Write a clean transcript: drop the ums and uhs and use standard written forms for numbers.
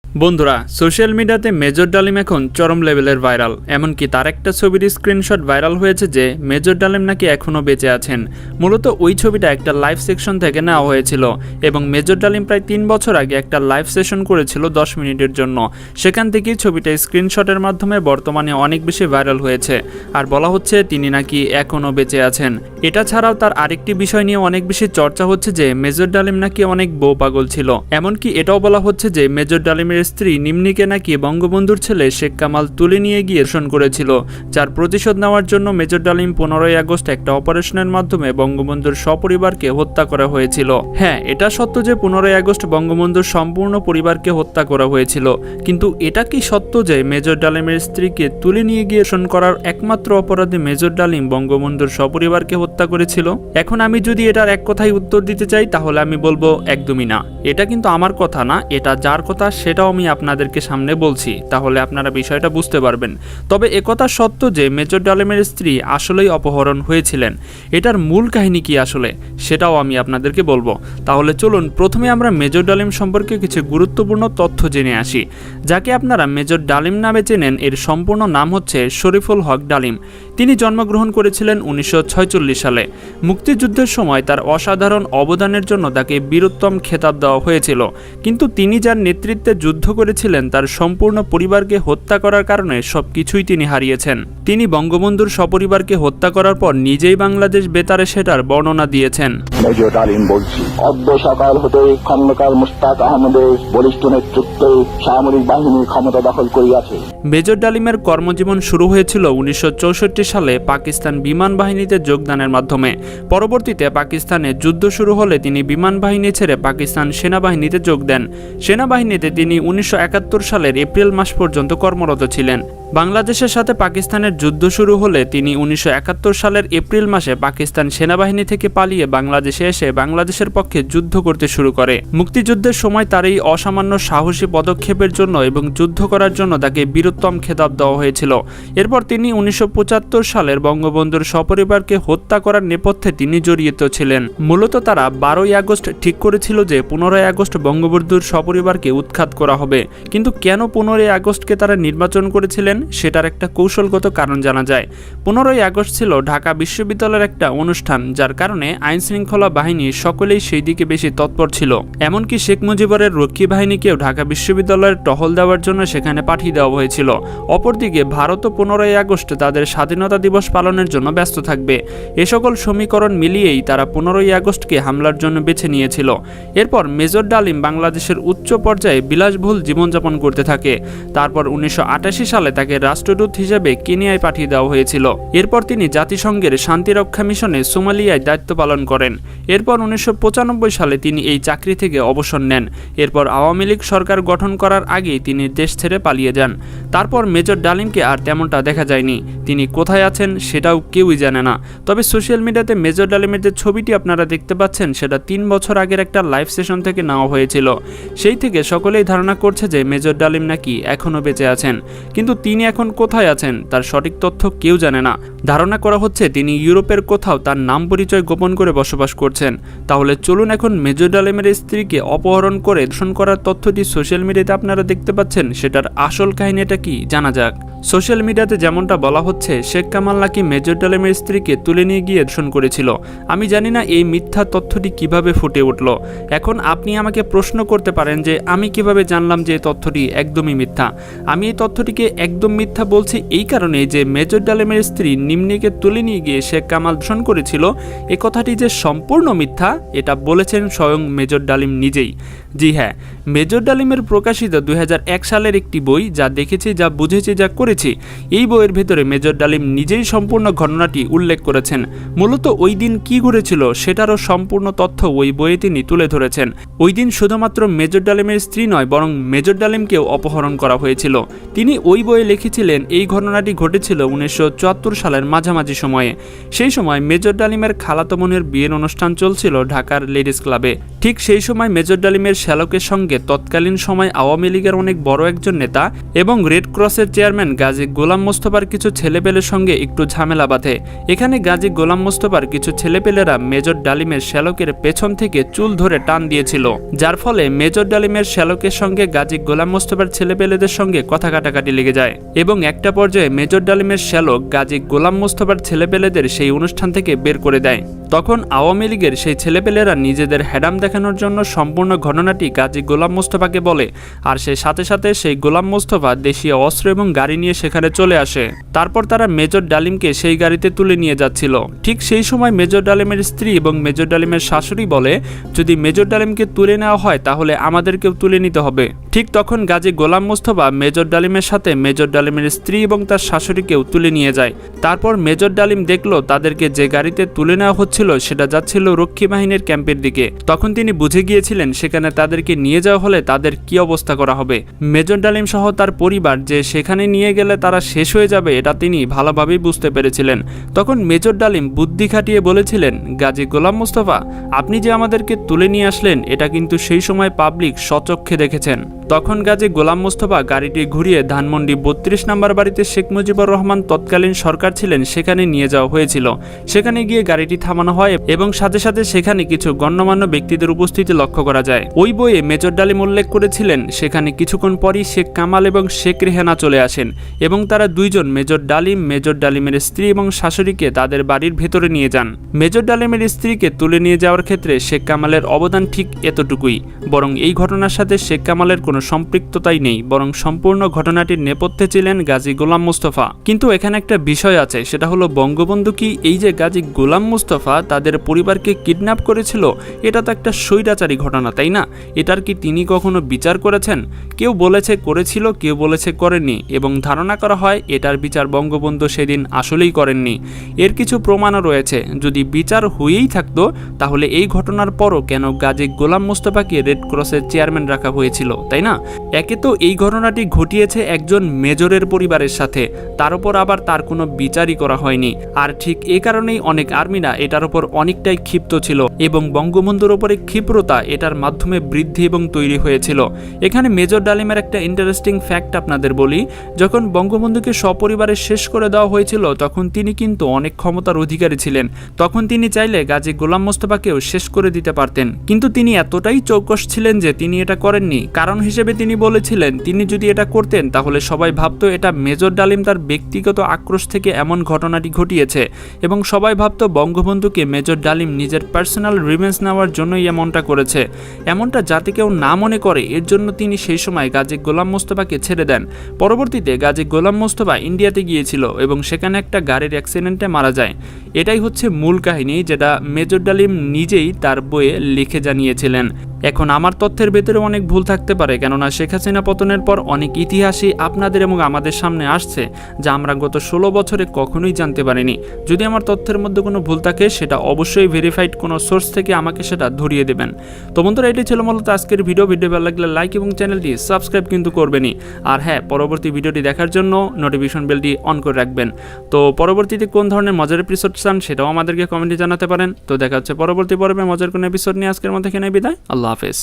বন্ধুরা, সোশ্যাল মিডিয়াতে মেজর ডালিম এখন চরম লেভেলের ভাইরাল। এমনকি তার একটা ছবির স্ক্রিনশট ভাইরাল হয়েছে যে মেজর ডালিম নাকি এখনও বেঁচে আছেন। মূলত ওই ছবিটা একটা লাইভ সেকশন থেকে নেওয়া হয়েছিল এবং মেজর ডালিম প্রায় 3 বছর আগে একটা লাইভ সেশন করেছিল 10 মিনিটের জন্য। সেখান থেকেই ছবিটা স্ক্রিনশটের মাধ্যমে বর্তমানে অনেক বেশি ভাইরাল হয়েছে। আর বলা হচ্ছে তিনি নাকি এখনও বেঁচে আছেন। এটা ছাড়াও তার আরেকটি বিষয় নিয়ে অনেক বেশি চর্চা হচ্ছে যে মেজর ডালিম নাকি অনেক বউ পাগল ছিল। এমনকি এটাও বলা হচ্ছে যে মেজর ডালিমের স্ত্রী নিম্নিকে নাকি বঙ্গবন্ধুর ছেলে শেখ কামাল তুলে নিয়ে গিয়ে ধর্ষণ করেছিল, যার প্রতিশোধ নেওয়ার জন্য মেজর ডালিম 15ই আগস্ট একটা অপারেশনের মাধ্যমে বঙ্গবন্ধুর সপরিবারকে হত্যা করা হয়েছিল। হ্যাঁ, এটা সত্য যে 15ই আগস্ট বঙ্গবন্ধুর সম্পূর্ণ পরিবারকে হত্যা করা হয়েছিল, কিন্তু এটা কি সত্য যে মেজর ডালিমের স্ত্রীকে তুলে নিয়ে গিয়ে ধর্ষণ করার একমাত্র অপরাধী মেজর ডালিম বঙ্গবন্ধুর সপরিবারকে হত্যা করেছিল? এখন আমি যদি এটার এক কথায় উত্তর দিতে চাই তাহলে আমি বলবো একদমই না। এটা কিন্তু আমার কথা না, এটা যার কথা সেটাও আমি আপনাদেরকে সামনে বলছি, তাহলে আপনারা বিষয়টা বুঝতে পারবেন। তবে একথা সত্য যে মেজর ডালিমের স্ত্রী আসলেই অপহরণ হয়েছিলেন। এটার মূল কাহিনী কি আসলে সেটাও আমি আপনাদেরকে বলবো। তাহলে চলুন প্রথমে আমরা মেজর ডালিম সম্পর্কে কিছু গুরুত্বপূর্ণ তথ্য জেনে আসি। যাকে আপনারা মেজর ডালিম নামে চেনেন, এর সম্পূর্ণ নাম হচ্ছে শরীফুল হক ডালিম। তিনি জন্মগ্রহণ করেছিলেন 1946 সালে। মুক্তিযুদ্ধের সময় তার অসাধারণ অবদানের জন্য তাকে বীরোত্তম খেতাব দেওয়া হয়েছিল, কিন্তু তিনি যার নেতৃত্বে যুদ্ধ করেছিলেন তার সম্পূর্ণ পরিবারকে হত্যা করার কারণে সবকিছুই তিনি হারিয়েছেন। তিনি বঙ্গবন্ধুর সপরিবারকে হত্যা করার পর নিজেই বাংলাদেশ বেতারে সেটার বর্ণনা দিয়েছেন। মেজর ডালিম বলছি, অদ্য সকাল হতে খন্দকার মুশতাক আহমদের বলিষ্ঠ নেতৃত্বে সামরিক বাহিনী ক্ষমতা দখল করিয়াছে। মেজর ডালিমের কর্মজীবন শুরু হয়েছিল 1964 সালে পাকিস্তান বিমান বাহিনীতে যোগদানের মাধ্যমে। পরবর্তীতে পাকিস্তানে যুদ্ধ শুরু হলে তিনি বিমান বাহিনী ছেড়ে পাকিস্তান সেনাবাহিনীতে যোগ দেন। সেনাবাহিনীতে তিনি 1971 সালের এপ্রিল মাস পর্যন্ত কর্মরত ছিলেন। বাংলাদেশের সাথে পাকিস্তানের যুদ্ধ শুরু হলে তিনি 1971 সালের এপ্রিল মাসে পাকিস্তান সেনাবাহিনী থেকে পালিয়ে বাংলাদেশে এসে বাংলাদেশের পক্ষে যুদ্ধ করতে শুরু করে। মুক্তিযুদ্ধের সময় তার এই অসামান্য সাহসী পদক্ষেপের জন্য এবং যুদ্ধ করার জন্য তাকে বীরোত্তম খেতাব দেওয়া হয়েছিল। এরপর তিনি 1975 সালের বঙ্গবন্ধুর সপরিবারকে হত্যা করার নেপথ্যে তিনি জড়িত ছিলেন। মূলত তারা 12ই আগস্ট ঠিক করেছিল যে 15ই আগস্ট বঙ্গবন্ধুর সপরিবারকে উৎখাত করা হবে, কিন্তু কেন 15ই আগস্টকে তারা নির্বাচন করেছিলেন সেটার একটা কৌশলগত কারণ জানা যায়। 15ই আগস্ট ছিল ঢাকা বিশ্ববিদ্যালয়ের একটা অনুষ্ঠান, যার কারণে আইন শৃঙ্খলা বাহিনী সকলেই সেই দিকে বেশি তৎপর ছিল। এমনকি শেখ মুজিবুরের রক্ষী বাহিনীকেও ঢাকা বিশ্ববিদ্যালয়ের টহল দেওয়ার জন্য সেখানে পাঠিয়ে দেওয়া হয়েছিল। অপরদিকে ভারতও 15ই আগস্ট তাদের স্বাধীনতা দিবস পালনের জন্য ব্যস্ত থাকবে। এ সকল সমীকরণ মিলিয়েই তারা 15ই আগস্টকে হামলার জন্য বেছে নিয়েছিল। এরপর মেজর ডালিম বাংলাদেশের উচ্চ পর্যায়ে বিলাসবহুল জীবনযাপন করতে থাকে। তারপর 1988 সালে তাকে রাষ্ট্রদূত হিসেবে কেনিয়ায় পাঠিয়ে দেওয়া হয়েছিল। এরপর তিনি জাতিসংঘের শান্তিরক্ষা মিশনে সোমালিয়ায় দায়িত্ব পালন করেন। এরপর 1995 সালে তিনি এই চাকরি থেকে অবসর নেন। এরপর আওয়ামী লীগ সরকার গঠন করার আগেই তিনি দেশ ছেড়ে পালিয়ে যান। তারপর মেজর ডালিমকে আর তেমনটা দেখা যায়নি। তিনি কোথায় আছেন সেটাও কেউই জানে না। তবে সোশ্যাল মিডিয়াতে মেজর ডালিমের যে ছবিটি আপনারা দেখতে পাচ্ছেন সেটা 3 বছর আগের একটা লাইভ সেশন থেকে নেওয়া হয়েছিল। সেই থেকে সকলেই ধারণা করছে যে মেজর ডালিম নাকি এখনও বেঁচে আছেন, কিন্তু তিনি এখন কোথায় আছেন তার সঠিক তথ্য কেউ জানে না। ধারণা করা হচ্ছে তিনি ইউরোপের কোথাও তার নাম পরিচয় গোপন করে বসবাস করছেন। তাহলে চলুন এখন মেজর ডালিমের স্ত্রীকে অপহরণ করে ধর্ষণ করার তথ্যটি সোশ্যাল মিডিয়াতে আপনারা দেখতে পাচ্ছেন সেটার আসল কাহিনীটা কি জানা যাক। সোশ্যাল মিডিয়াতে যেমনটা বলা হচ্ছে শেখ কামাল নাকি মেজর ডালিমের স্ত্রীকে তুলে নিয়ে গিয়ে ধর্ষণ করেছিল। আমি জানি না এই মিথ্যা তথ্যটি কিভাবে ফুটে উঠল। এখন আপনি আমাকে প্রশ্ন করতে পারেন যে আমি কিভাবে জানলাম যে এই তথ্যটি একদমই মিথ্যা। আমি এই তথ্যটিকে একদম মিথ্যা বলছি এই কারণে যে মেজর ডালিমের স্ত্রী নিম্নিকে তুলে নিয়ে গিয়ে শেখ কামাল ধর্ষণ করেছিল এ কথাটি যে সম্পূর্ণ মিথ্যা এটা বলেছেন স্বয়ং মেজর ডালিম নিজেই। জি হ্যাঁ, মেজর ডালিমের প্রকাশিত 2001 সালের একটি বই যা দেখেছি, যা বুঝেছি, যা করেছি, এই বইয়ের ভেতরে মেজর ডালিম নিজেই সম্পূর্ণ ঘটনাটি উল্লেখ করেছেন। মূলত ওই দিন কি ঘটেছিল সেটারও সম্পূর্ণ তথ্য ওই বইয়ে তিনি তুলে ধরেছেন। ওই দিন শুধুমাত্র মেজর ডালিমের স্ত্রী নয়, বরং মেজর ডালিমকেও অপহরণ করা হয়েছিল। তিনি ওই বইয়ে লিখেছিলেন এই ঘটনাটি ঘটেছিল 1974 সালের মাঝামাঝি সময়ে। সেই সময় মেজর ডালিমের খালাতো বোনের বিয়ের অনুষ্ঠান চলছিল ঢাকার লেডিস ক্লাবে। ঠিক সেই সময় মেজর ডালিমের শ্যালকের সঙ্গে তৎকালীন সময় আওয়ামী লীগের অনেক বড় একজন নেতা এবং রেড ক্রসের চেয়ারম্যান গাজী গোলাম মোস্তফার কিছু ছেলেপেলের সঙ্গে একটু ঝামেলা বাঁধে। এখানে গাজী গোলাম মোস্তফার কিছু ছেলেপেলেরা মেজর ডালিমের শ্যালকের পেছন থেকে চুল ধরে টান দিয়েছিল, যার ফলে মেজর ডালিমের শ্যালকের সঙ্গে গাজী গোলাম মোস্তফার ছেলেপেলেদের সঙ্গে কথা কাটাকাটি লেগে যায় এবং একটা পর্যায়ে মেজর ডালিমের শ্যালক গাজী গোলাম মোস্তফার ছেলেপেলেদের সেই অনুষ্ঠান থেকে বের করে দেয়। তখন আওয়ামী লীগের সেই ছেলেপেলেরা নিজেদের হ্যাডাম দেখানোর জন্য সম্পূর্ণ ঘটনাটি গাজী গোলাম মোস্তফাকে বলে, আর সেই সাথে সাথে সেই গোলাম মোস্তফা দেশীয় অস্ত্র এবং গাড়ি নিয়ে সেখানে চলে আসে। তারপর তারা মেজর ডালিমকে সেই গাড়িতে তুলে নিয়ে যাচ্ছিল। ঠিক সেই সময় মেজর ডালিমের স্ত্রী এবং মেজর ডালিমের শাশুড়ি বলে, যদি মেজর ডালিমকে তুলে নেওয়া হয় তাহলে আমাদেরকেও তুলে নিতে হবে। ঠিক তখন গাজী গোলাম মোস্তফা মেজর ডালিমের সাথে মেজর ডালিমের স্ত্রী এবং তার শাশুড়িকেও তুলে নিয়ে যায়। তারপর মেজর ডালিম দেখলো তাদেরকে যে গাড়িতে তুলে নেওয়া হচ্ছিল সেটা যাচ্ছিল রক্ষী বাহিনীর ক্যাম্পের দিকে। তখন তিনি বুঝে গিয়েছিলেন সেখানে তাদেরকে নিয়ে যাওয়া হলে তাদের কি অবস্থা করা হবে। মেজর ডালিম সহ তার পরিবার যে সেখানে নিয়ে গেলে তারা শেষ হয়ে যাবে এটা তিনি ভালোভাবেই বুঝতে পেরেছিলেন। তখন মেজর ডালিম বুদ্ধি খাটিয়ে বলেছিলেন, গাজী গোলাম মোস্তফা, আপনি যে আমাদেরকে তুলে নিয়ে আসলেন এটা কিন্তু সেই সময় পাবলিক স্বচক্ষে দেখেছেন। তখন গাজী গোলাম মোস্তফা গাড়িটি ঘুরিয়ে ধানমন্ডি 32 নম্বর বাড়িতে শেখ মুজিবুর রহমান তৎকালীন সরকার ছিলেন সেখানে নিয়ে যাওয়া হয়েছিল। সেখানে গিয়ে গাড়িটি থামানো হয় এবং সাথে সাথে সেখানে কিছু গণ্যমান্য ব্যক্তিদের উপস্থিতি লক্ষ্য করা যায়। ওই বইয়ে মেজর ডালিম উল্লেখ করেছিলেন সেখানে কিছুক্ষণ পরই শেখ কামাল এবং শেখ রেহানা চলে আসেন এবং তারা দুইজন মেজর ডালিম, মেজর ডালিমের স্ত্রী এবং শাশুড়িকে তাদের বাড়ির ভেতরে নিয়ে যান। মেজর ডালিমের স্ত্রীকে তুলে নিয়ে যাওয়ার ক্ষেত্রে শেখ কামালের অবদান ঠিক এতটুকুই, বরং এই ঘটনার সাথে শেখ কামালের কোনো সম্পৃক্ততাই নেই, বরং সম্পূর্ণ ঘটনাটির নেপথ্যে ছিলেন গাজী গোলাম মোস্তফা। কিন্তু এখানে একটা বিষয় আছে, সেটা হলো বঙ্গবন্ধু কি এই যে গাজী গোলাম মোস্তফা তাদের পরিবারকে কিডন্যাপ করেছিল, এটা তো একটা স্বৈরাচারী ঘটনা, তাই না? এটার কি তিনি কখনো বিচার করেছেন? কেউ বলেছে করেছিল, কেউ বলেছে করেননি, এবং ধারণা করা হয় এটার বিচার বঙ্গবন্ধু সেদিন আসলেই করেননি। এর কিছু প্রমাণও রয়েছে। যদি বিচার হয়েই থাকতো তাহলে এই ঘটনার পরও কেন গাজী গোলাম মোস্তফাকে রেড ক্রসের চেয়ারম্যান রাখা হয়েছিল, তাই না? একে তো এই ঘটনাটি ঘটিয়েছে একজন মেজরের পরিবারের সাথে, তার উপর আবার তার কোনো বিচারই করা হয়নি। আর ঠিক এই কারণেই অনেক আর্মিরা এটার উপর অনেকটাই ক্ষিপ্ত ছিল এবং বঙ্গবন্ধুর উপরে ক্ষিপ্রতা এটার মাধ্যমে বৃদ্ধি এবং তৈরি হয়েছিল। এখানে মেজর ডালিমের একটা ইন্টারেস্টিং ফ্যাক্ট আপনাদের বলি, যখন বঙ্গবন্ধুকে সপরিবারে শেষ করে দেওয়া হয়েছিল তখন তিনি কিন্তু অনেক ক্ষমতার অধিকারী ছিলেন। তখন তিনি চাইলে গাজী গোলাম মোস্তফাকেও শেষ করে দিতে পারতেন, কিন্তু তিনি এতটাই চৌকস ছিলেন যে তিনি এটা করেননি। কারণ হিসেবে তিনি বলেছিলেন তিনি যদি এটা করতেন তাহলে সবাই ভাবতো এটা মেজর ডালিম তার ব্যক্তিগত আক্রোশ থেকে এমন ঘটনাটি ঘটিয়েছে এবং সবাই ভাবতো বঙ্গবন্ধুকে মেজর ডালিম নিজের পার্সোনাল রিভেঞ্জ নেওয়ার জন্যই এমনটা করেছে। এমনটা যাতে কেউ না মনে করে এর জন্য তিনি সেই সময় গাজী গোলাম মোস্তফাকে ছেড়ে দেন। পরবর্তীতে গাজী গোলাম মোস্তফা ইন্ডিয়াতে গিয়েছিল এবং সেখানে একটা গাড়ির অ্যাক্সিডেন্টে মারা যায়। এটাই হচ্ছে মূল কাহিনী, যেটা মেজর ডালিম নিজেই তার বইয়ে লিখে জানিয়েছিলেন। এখন আমার তথ্যের ভেতরে অনেক ভুল থাকতে পারে, কেননা শেখ হাসিনা পতনের পর অনেক ইতিহাসই আপনাদের এবং আমাদের সামনে আসছে যা আমরা গত 16 বছরে কখনোই জানতে পারিনি। যদি আমার তথ্যের মধ্যে কোনো ভুল থাকে সেটা অবশ্যই ভেরিফাইড কোনো সোর্স থেকে আমাকে সেটা ধরিয়ে দেবেন। তো বন্ধুরা, এটাই ছিল মূলত আজকের ভিডিও ভালো লাগলে লাইক এবং চ্যানেলটি সাবস্ক্রাইব কিন্তু করবেনই। আর হ্যাঁ, পরবর্তী ভিডিওটি দেখার জন্য নোটিফিকেশন বেলটি অন করে রাখবেন। তো পরবর্তীতে কোন ধরনের মজার এপিসোড চান সেটাও আমাদেরকে কমেন্টে জানাতে পারেন। তো দেখা হচ্ছে পরবর্তী পর্বে মজার কোনো এপিসোড নিয়ে। আজকের মধ্যে এখানে বিদায়। আল্লাহ হাফেজ।